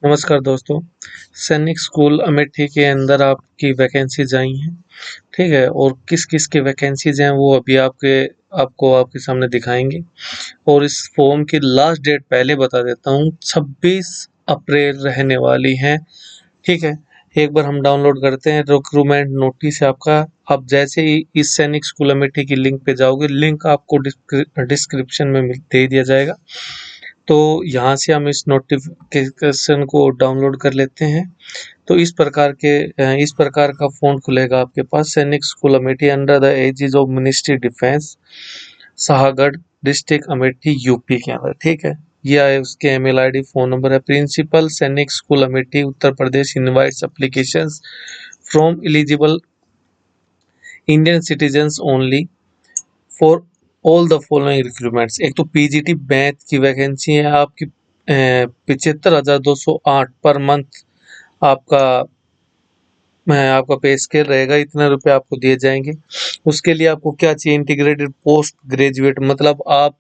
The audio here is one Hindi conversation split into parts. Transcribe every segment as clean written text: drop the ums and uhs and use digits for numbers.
नमस्कार दोस्तों, सैनिक स्कूल अमेठी के अंदर आपकी वैकेंसीज़ आई हैं, ठीक है? और किस-किस की वैकेंसीज़ हैं वो अभी आपके सामने दिखाएँगे और इस फॉर्म की लास्ट डेट पहले बता देता हूँ 26 अप्रैल रहने वाली है, ठीक है? एक बार हम डाउनलोड करते हैं रिक्रूटमेंट नोटिस है आपका, आप जैसे ही इस सैनिक स्कूल अमेठी की लिंक पे जाओगे, लिंक आपको डिस्क्रिप्शन में दे दिया जाएगा। तो यहाँ से हम इस नोटिफिकेशन को डाउनलोड कर लेते हैं। तो इस प्रकार का फ़ॉन्ट खुलेगा आपके पास Sainik school Amethi under the aegis of ministry defence Shahgarh district Amethi UP के अंदर, ठीक है? यह है उसके ईमेल आईडी, फ़ोन नंबर है। Principal Sainik school Amethi Uttar Pradesh invites applications from eligible Indian citizens only for all the following recruitments. एक तो पीजीटी मैथ की वैकेंसी है आपकी 75,208 पर मंथ आपका आपका पे स्केल रहेगा, इतने रुपए आपको दिए जाएंगे। उसके लिए आपको क्या चाहिए? इंटीग्रेटेड पोस्ट ग्रेजुएट, मतलब आप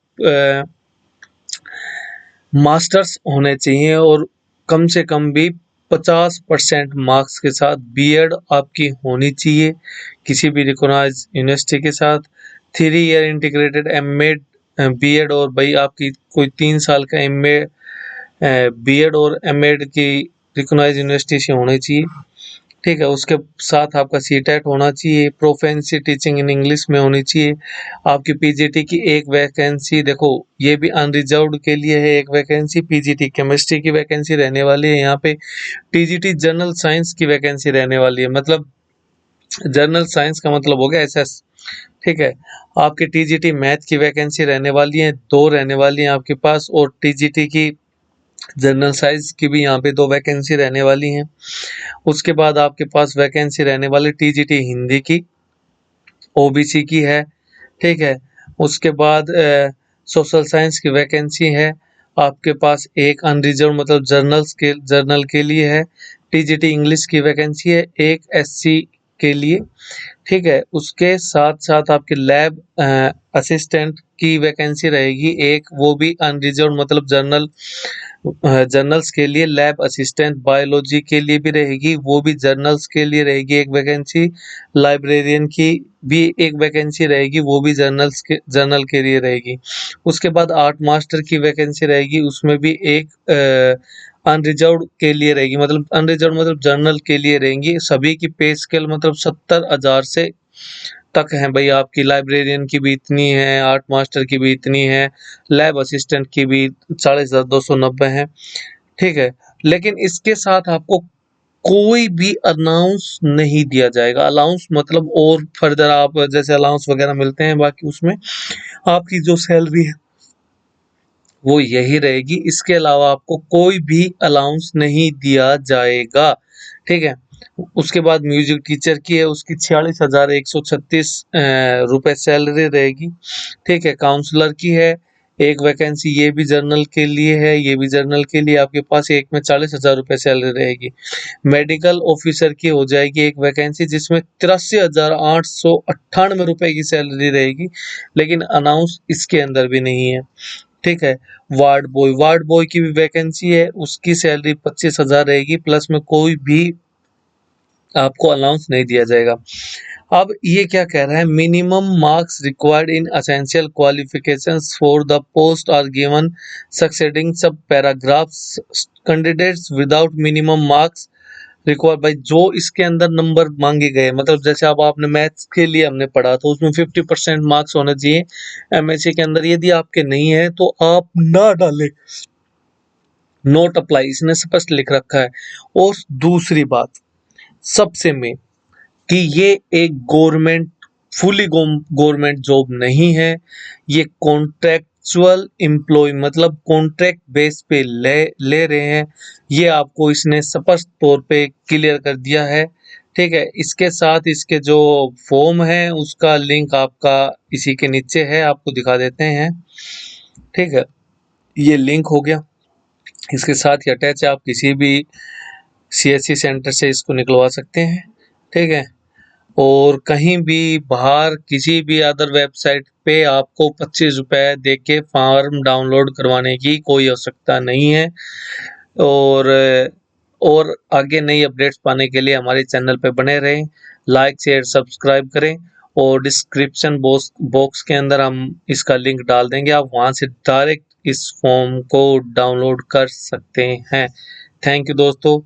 मास्टर्स होने चाहिए और कम से कम भी 50% मार्क्स के साथ बीएड आपकी होनी चाहिए किसी भी रिकॉग्नाइज यूनिवर्सिटी के साथ। 3 ईयर इंटीग्रेटेड एमएड बीएड, और भाई आपकी कोई 3 साल का एमए बीएड और एमएड की रिकॉग्नाइज यूनिवर्सिटी से होनी चाहिए, ठीक है? उसके साथ आपका सीटेट होना चाहिए, प्रोफेंसी टीचिंग इन इंग्लिश में होनी चाहिए। आपकी पीजीटी की एक वैकेंसी, देखो ये भी अनरिजर्व्ड के लिए है, एक वैकेंसी पीजीटी केमिस्ट्री की वैकेंसी रहने वाली है यहाँ पे। टीजीटी जनरल साइंस की वैकेंसी रहने वाली है, मतलब जनरल साइंस का मतलब हो गया एसएस, ठीक है? आपकी टीजीटी मैथ की वैकेंसी रहने वाली है, 2 रहने वाली है आपके पास, और टीजीटी की जनरल साइंस की भी यहाँ पे 2 वैकेंसी रहने वाली हैं। उसके बाद आपके पास वैकेंसी रहने वाली टीजीटी हिंदी की, ओबीसी की है, ठीक है? उसके बाद सोशल साइंस की वैकेंसी है आपके पास, एक अनरिजर्व मतलब जर्नल के लिए है। टीजीटी इंग्लिश की वैकेंसी है, एक एससी के लिए, ठीक है? उसके साथ-साथ आपके लैब असिस्टेंट की वैकेंसी रहेगी एक, वो भी अनरिजर्व्ड मतलब जर्नल्स के लिए। लैब असिस्टेंट बायोलॉजी के लिए भी रहेगी, वो भी जर्नल्स के लिए रहेगी एक वैकेंसी। लाइब्रेरियन की भी एक वैकेंसी रहेगी, वो भी जर्नल के लिए रहेगी। उसके बाद आर्ट मास्टर की वैकेंसी रहेगी, उसमें भी एक अनरिजर्व्ड के लिए रहेगी, मतलब अनरिजर्व्ड मतलब जर्नल के लिए रहेंगी। सभी की पे स्केल मतलब 70,000 से तक है भाई। आपकी लाइब्रेरियन की भी इतनी है, आर्ट मास्टर की भी इतनी है, लैब असिस्टेंट की भी 40,290 है, ठीक है? लेकिन इसके साथ आपको कोई भी अनाउंस नहीं दिया जाएगा। अलाउंस मतलब और फर्दर आप जैसे अलाउंस वगैरह मिलते हैं बाकी, उसमें आपकी जो सैलरी है वो यही रहेगी। इसके अलावा आपको कोई भी अलाउंस नहीं दिया जाएगा, ठीक है? उसके बाद म्यूजिक टीचर की है, उसकी 46,136 रुपए सैलरी रहेगी, ठीक है? काउंसलर की है एक वैकेंसी, ये भी जर्नल के लिए है, ये भी जर्नल के लिए आपके पास एक में 40,000 रुपए सैलरी रहेगी। मेडिकल ऑफिसर की हो जाएगी एक वैकेंसी, जिसमें 83,898 रुपए की सैलरी रहेगी, लेकिन अनाउंस इसके अंदर भी नहीं है, ठीक है? वार्ड बॉय की भी वैकेंसी है, उसकी सैलरी 25,000 रहेगी, प्लस में कोई भी आपको अलाउंस नहीं दिया जाएगा। अब ये क्या कह रहा है? Minimum marks required in essential qualifications for the post are given succeeding sub paragraphs. Candidates without minimum marks require by, जो इसके अंदर नंबर मांगे गए, मतलब जैसे अब आपने मैथ्स के लिए हमने पढ़ा तो उसमें 50% मार्क्स होने चाहिए एमएससी के अंदर, यदि आपके नहीं है तो आप ना डालें, नोट अप्लाई, इसने स्पष्ट लिख रखा है। और दूसरी बात सबसे मेन, कि ये एक फुली गवर्नमेंट जॉब नहीं है, ये कॉन्ट्रेक्चुअल एम्प्लॉय मतलब कॉन्ट्रैक्ट बेस पे ले रहे हैं, ये आपको इसने स्पष्ट तौर पे क्लियर कर दिया है, ठीक है? इसके साथ इसके जो फॉर्म है उसका लिंक आपका इसी के नीचे है, आपको दिखा देते हैं, ठीक है? ये लिंक हो गया, इसके साथ ही अटैच है, आप किसी भी सीएससी सेंटर से इसको निकलवा सकते हैं, ठीक है? और कहीं भी बाहर किसी भी अदर वेबसाइट पे आपको 25 रुपए दे के फॉर्म डाउनलोड करवाने की कोई आवश्यकता नहीं है। और आगे नई अपडेट्स पाने के लिए हमारे चैनल पे बने रहें। लाइक शेयर सब्सक्राइब करें और डिस्क्रिप्शन बॉक्स के अंदर हम इसका लिंक डाल देंगे, आप वहां से डायरेक्ट इस फॉर्म को डाउनलोड कर सकते हैं। थैंक यू दोस्तों।